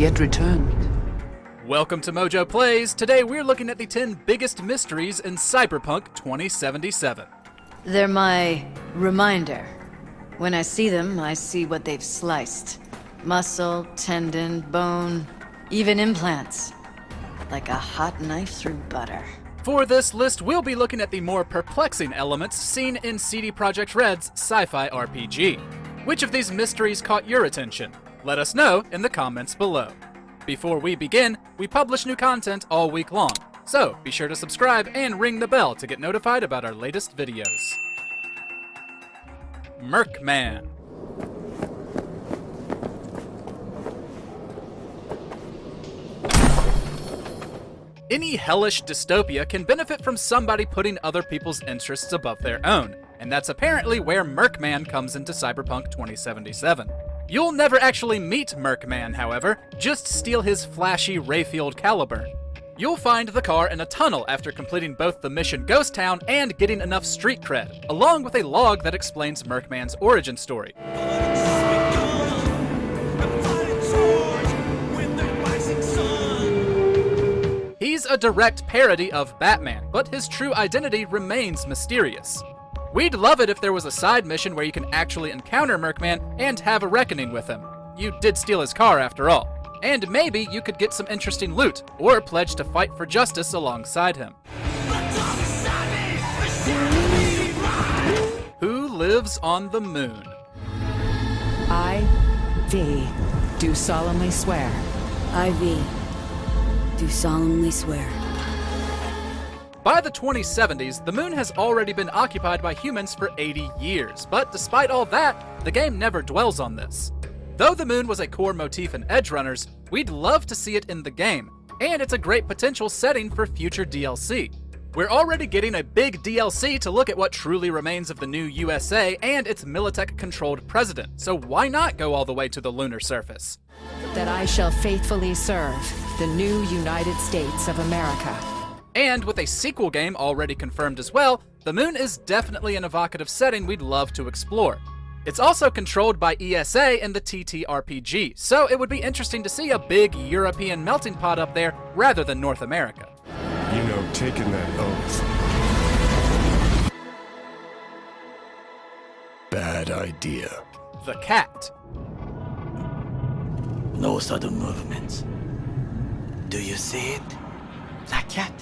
yet returned. Welcome to Mojo Plays. Today we're looking at the 10 biggest mysteries in Cyberpunk 2077. They're my reminder. When I see them, I see what they've sliced. Muscle, tendon, bone, even implants. Like a hot knife through butter. For this list, we'll be looking at the more perplexing elements seen in CD Projekt Red's sci-fi RPG. Which of these mysteries caught your attention? Let us know in the comments below. Before we begin, we publish new content all week long, so be sure to subscribe and ring the bell to get notified about our latest videos. Mercman. Any hellish dystopia can benefit from somebody putting other people's interests above their own, and that's apparently where Mercman comes into Cyberpunk 2077. You'll never actually meet Mercman, however, just steal his flashy ray-fueled Caliburn. You'll find the car in a tunnel after completing both the mission Ghost Town and getting enough street cred, along with a log that explains Mercman's origin story. He's a direct parody of Batman, but his true identity remains mysterious. We'd love it if there was a side mission where you can actually encounter Mercman and have a reckoning with him. You did steal his car after all. And maybe you could get some interesting loot, or pledge to fight for justice alongside him. Who lives on the moon? I, V, do solemnly swear. I, V, do solemnly swear. By the 2070s, the moon has already been occupied by humans for 80 years, but despite all that, the game never dwells on this. Though the moon was a core motif in Edge Runners, we'd love to see it in the game, and it's a great potential setting for future DLC. We're already getting a big DLC to look at what truly remains of the new USA and its Militech-controlled president, so why not go all the way to the lunar surface? That I shall faithfully serve the new United States of America. And with a sequel game already confirmed as well, the moon is definitely an evocative setting we'd love to explore. It's also controlled by ESA in the TTRPG, so it would be interesting to see a big European melting pot up there rather than North America. You know, taking that oath. Bad idea. The cat. No sudden movements. Do you see it? That cat?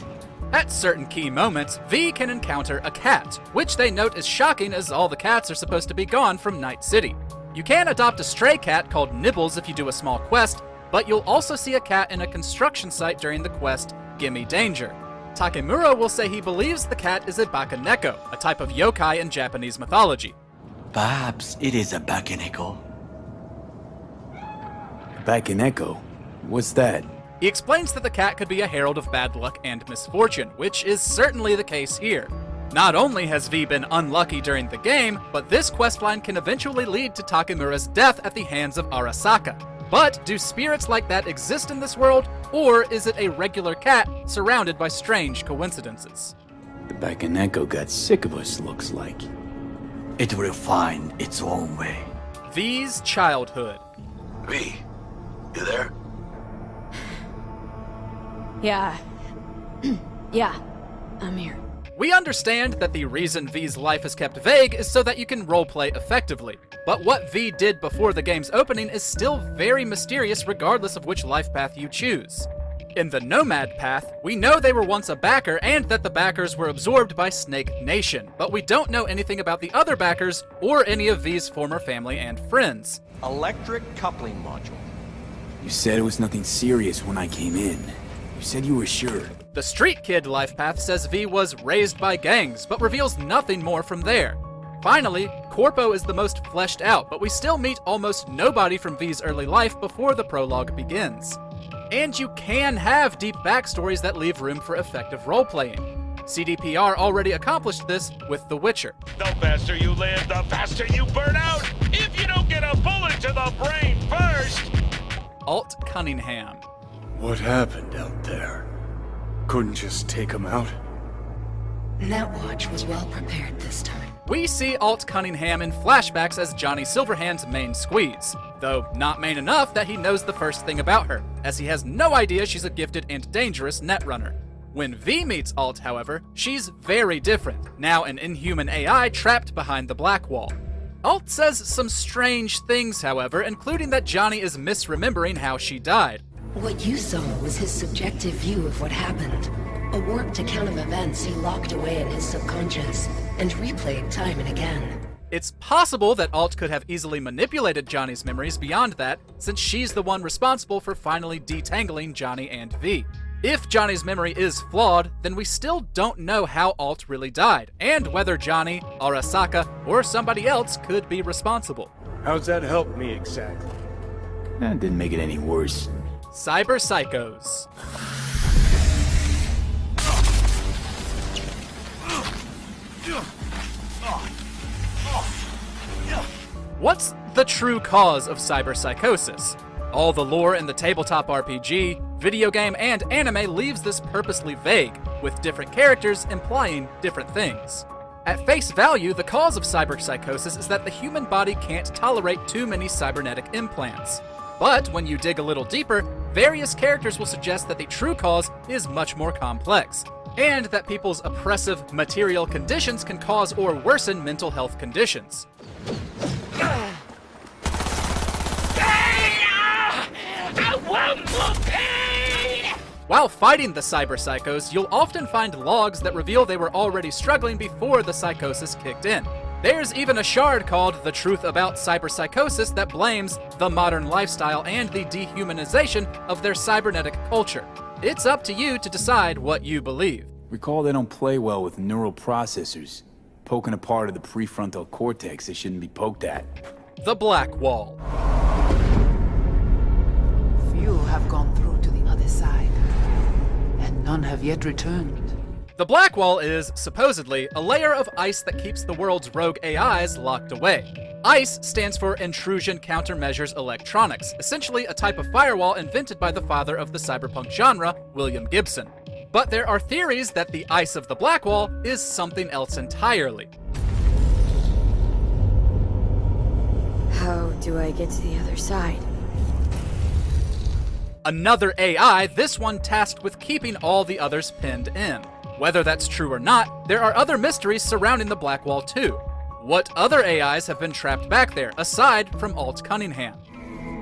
At certain key moments, V can encounter a cat, which they note is shocking as all the cats are supposed to be gone from Night City. You can adopt a stray cat called Nibbles if you do a small quest, but you'll also see a cat in a construction site during the quest Gimme Danger. Takemura will say he believes the cat is a bakaneko, a type of yokai in Japanese mythology. Perhaps it is a bakaneko. Bakaneko? What's that? He explains that the cat could be a herald of bad luck and misfortune, which is certainly the case here. Not only has V been unlucky during the game, but this questline can eventually lead to Takemura's death at the hands of Arasaka. But do spirits like that exist in this world, or is it a regular cat surrounded by strange coincidences? The Bakaneko got sick of us, looks like. It will find its own way. V's childhood. V, you there? Yeah. Yeah, I'm here. We understand that the reason V's life is kept vague is so that you can roleplay effectively. But what V did before the game's opening is still very mysterious regardless of which life path you choose. In the Nomad path, we know they were once a backer and that the backers were absorbed by Snake Nation, but we don't know anything about the other backers or any of V's former family and friends. Electric coupling module. You said it was nothing serious when I came in. You said you were sure. The Street Kid life path says V was raised by gangs, but reveals nothing more from there. Finally, Corpo is the most fleshed out, but we still meet almost nobody from V's early life before the prologue begins. And you can have deep backstories that leave room for effective roleplaying. CDPR already accomplished this with The Witcher. The faster you live, the faster you burn out! If you don't get a bullet to the brain first! Alt Cunningham. What happened out there? Couldn't just take him out? Netwatch was well prepared this time. We see Alt Cunningham in flashbacks as Johnny Silverhand's main squeeze, though not main enough that he knows the first thing about her, as he has no idea she's a gifted and dangerous netrunner. When V meets Alt, however, she's very different, now an inhuman AI trapped behind the Black Wall. Alt says some strange things, however, including that Johnny is misremembering how she died. What you saw was his subjective view of what happened. A warped account of events he locked away in his subconscious and replayed time and again. It's possible that Alt could have easily manipulated Johnny's memories beyond that, since she's the one responsible for finally detangling Johnny and V. If Johnny's memory is flawed, then we still don't know how Alt really died, and whether Johnny, Arasaka, or somebody else could be responsible. How's that help me exactly? That didn't make it any worse. Cyber Psychos. What's the true cause of cyberpsychosis? All the lore in the tabletop RPG, video game, and anime leaves this purposely vague, with different characters implying different things. At face value, the cause of cyberpsychosis is that the human body can't tolerate too many cybernetic implants. But when you dig a little deeper, various characters will suggest that the true cause is much more complex, and that people's oppressive material conditions can cause or worsen mental health conditions. While fighting the cyberpsychos, you'll often find logs that reveal they were already struggling before the psychosis kicked in. There's even a shard called The Truth About Cyberpsychosis that blames the modern lifestyle and the dehumanization of their cybernetic culture. It's up to you to decide what you believe. Recall they don't play well with neural processors. Poking a part of the prefrontal cortex they shouldn't be poked at. The Black Wall. Few have gone through to the other side, and none have yet returned. The Black Wall is, supposedly, a layer of ice that keeps the world's rogue AIs locked away. ICE stands for Intrusion Countermeasures Electronics, essentially a type of firewall invented by the father of the cyberpunk genre, William Gibson. But there are theories that the ice of the Black Wall is something else entirely. How do I get to the other side? Another AI, this one tasked with keeping all the others pinned in. Whether that's true or not, there are other mysteries surrounding the Black Wall too. What other AIs have been trapped back there, aside from Alt Cunningham?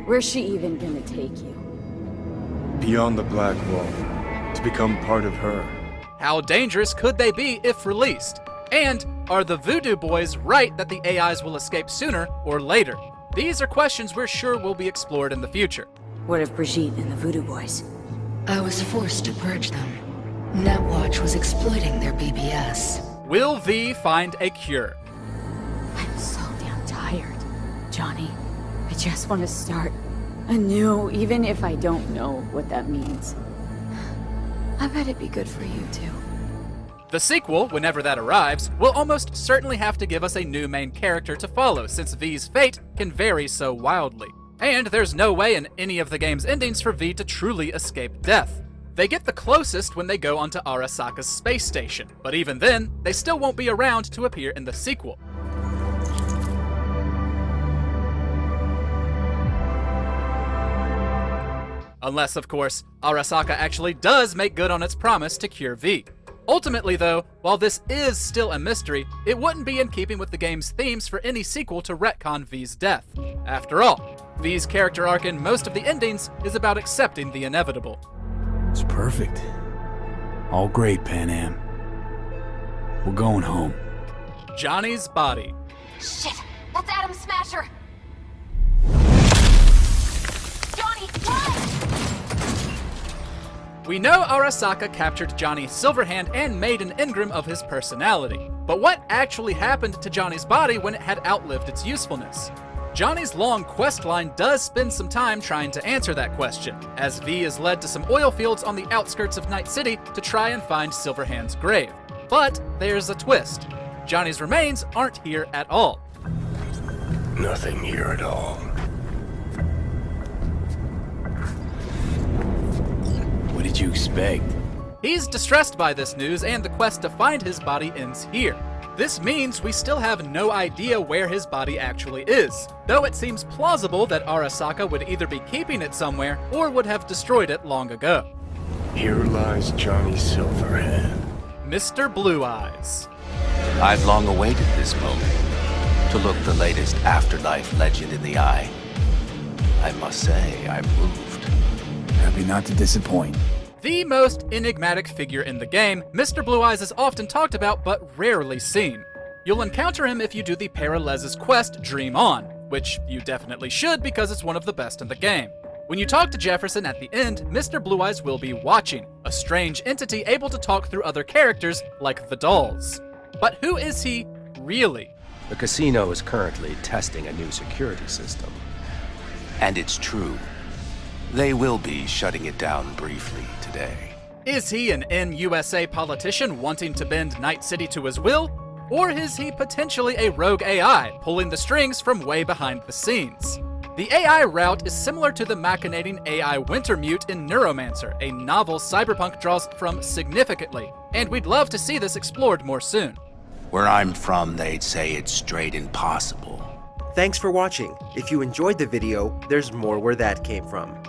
Where's she even gonna take you? Beyond the Black Wall. To become part of her. How dangerous could they be if released? And are the Voodoo Boys right that the AIs will escape sooner or later? These are questions we're sure will be explored in the future. What of Brigitte and the Voodoo Boys? I was forced to purge them. Netwatch was exploiting their BBS. Will V find a cure? I'm so damn tired, Johnny. I just want to start anew, even if I don't know what that means. I bet it'd be good for you too. The sequel, whenever that arrives, will almost certainly have to give us a new main character to follow, since V's fate can vary so wildly. And there's no way in any of the game's endings for V to truly escape death. They get the closest when they go onto Arasaka's space station, but even then, they still won't be around to appear in the sequel. Unless, of course, Arasaka actually does make good on its promise to cure V. Ultimately, though, while this is still a mystery, it wouldn't be in keeping with the game's themes for any sequel to retcon V's death. After all, V's character arc in most of the endings is about accepting the inevitable. It's perfect. All great, Pan Am. We're going home. Johnny's body. Shit! That's Adam Smasher! Johnny, run! We know Arasaka captured Johnny Silverhand and made an engram of his personality. But what actually happened to Johnny's body when it had outlived its usefulness? Johnny's long quest line does spend some time trying to answer that question, as V is led to some oil fields on the outskirts of Night City to try and find Silverhand's grave. But there's a twist. Johnny's remains aren't here at all. Nothing here at all. What did you expect? He's distressed by this news, and the quest to find his body ends here. This means we still have no idea where his body actually is, though it seems plausible that Arasaka would either be keeping it somewhere or would have destroyed it long ago. Here lies Johnny Silverhand. Mr. Blue Eyes. I've long awaited this moment, to look the latest afterlife legend in the eye. I must say, I'm moved. Happy not to disappoint. The most enigmatic figure in the game, Mr. Blue Eyes is often talked about but rarely seen. You'll encounter him if you do the Paralez's quest Dream On, which you definitely should because it's one of the best in the game. When you talk to Jefferson at the end, Mr. Blue Eyes will be watching, a strange entity able to talk through other characters like the dolls. But who is he really? The casino is currently testing a new security system. And it's true. They will be shutting it down briefly today. Is he an in-USA politician wanting to bend Night City to his will? Or is he potentially a rogue AI pulling the strings from way behind the scenes? The AI route is similar to the machinating AI Wintermute in Neuromancer, a novel Cyberpunk draws from significantly, and we'd love to see this explored more soon. Where I'm from, they'd say it's straight impossible. Thanks for watching. If you enjoyed the video, there's more where that came from.